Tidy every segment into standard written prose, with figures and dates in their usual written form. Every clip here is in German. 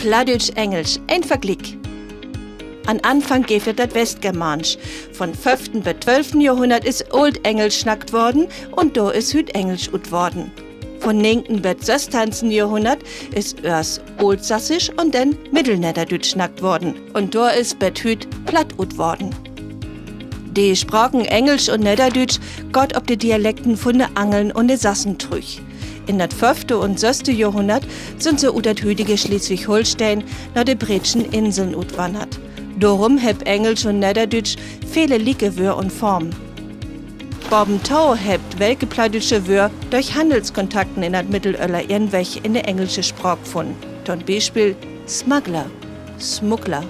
Plattdeutsch-Englisch, ein Vergleich. An Anfang geht das Westgermanisch. Von 5. bis 12. Jahrhundert ist Oldenglisch schnackt worden und da ist Hütenglisch ut worden. Von 9. bis 16. Jahrhundert ist erst Oldsassisch und dann Mittelniederdeutsch schnackt worden. Und da ist bis Hüt Platt ut worden. Die Sprachen Englisch und Niederdeutsch Gott ob die Dialekten von de Angeln und de Sassen trüch. In das 5. und 6. Jahrhundert sind sie ut das heutige Schleswig-Holstein nach de Bretschen Inseln utwandert. Darum heb Englisch und Niederdeutsch viele Likewör und Formen. Bobentau hebt welke plattdeutsche Wör durch Handelskontakten in das Mittelöller ihren Weg in die englische Sprache gefunden. Zum Beispiel Smuggler, Smuggler,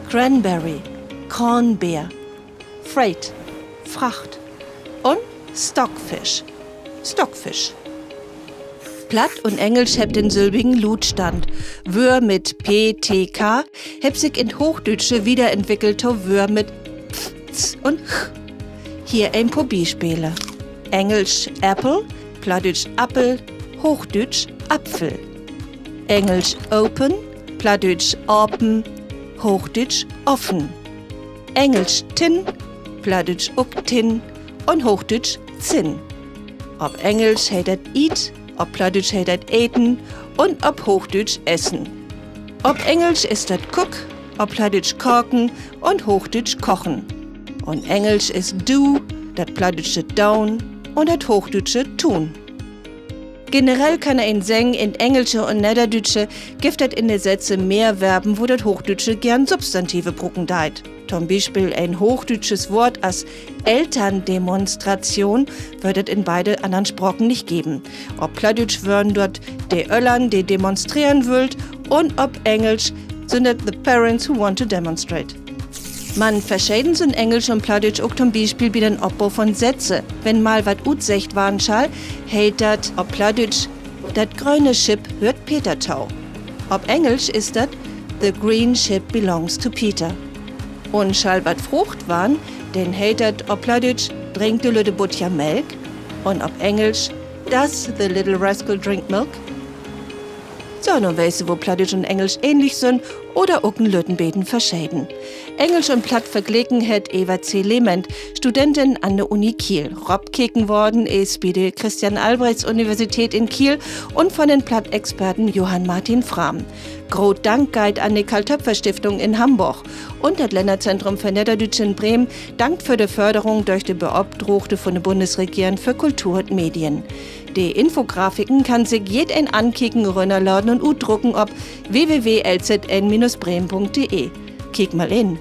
Cranberry, Cornbeer, Freight, Fracht und Stockfish, Stockfisch. Platt und Englisch hebt den silbigen Lutstand. Wör mit PTK hebt sich in Hochdeutsche wiederentwickelte Wör mit Pz und Ch. Hier ein paar Beispiele. Englisch Apple, Plattdeutsch Appel, Hochdeutsch Apfel. Englisch Open, Plattdeutsch Open, Hochdeutsch Offen. Englisch Tin, Plattdeutsch ook Tin und Hochdeutsch Zinn. Ob Englisch heißt das Eat, ob Plattdeutsch heißt das Eten und ob Hochdeutsch Essen. Ob Englisch ist das Cook, ob Plattdeutsch Korken und Hochdeutsch Kochen. Und Englisch ist do, das Plattdeutsche down und das Hochdeutsche tun. Generell kann ein Säng in Englische und Niederdeutsche gibt in den Sätzen mehr Verben, wo das Hochdeutsche gern Substantive brucken deit. Zum Beispiel ein hochdeutsches Wort als Elterndemonstration wird es in beide anderen Sprachen nicht geben. Ob Plattdeutsch würden dort de Öllern, die demonstrieren wollt, und ob Englisch sind es the parents who want to demonstrate. Man verschieden sind Englisch und Plattdeutsch auch zum Beispiel wie den Abbau von Sätze. Wenn mal wat utsecht waren schall, heißt dat ob Plattdeutsch, dat grüne Schiff hört Peter Tau. Ob Englisch ist dat the green ship belongs to Peter. Und schall wat Frucht waren, den heißt dat ob Plattdeutsch trinkt de lütte Butcher Melk und ob Englisch does the little rascal drink milk. So, nun weißt du, wo Plattdeutsch und Englisch ähnlich sind oder auch in Lüttenbeten verschieden. Englisch und Platt verglichen hat Eva C. Lehmann, Studentin an der Uni Kiel. Rob kicken worden ist bei der Christian-Albrechts-Universität in Kiel und von den Platt-Experten Johann Martin Frahm. Groß Dank geht an die Karl-Töpfer-Stiftung in Hamburg und das Länderzentrum für Niederdeutsch in Bremen dankt für die Förderung durch die Beobdruchte von der Bundesregierung für Kultur und Medien. Die Infografiken kann sich jeden ankicken, runterladen und udrucken auf www.lzn-bremen.de. Kick mal in.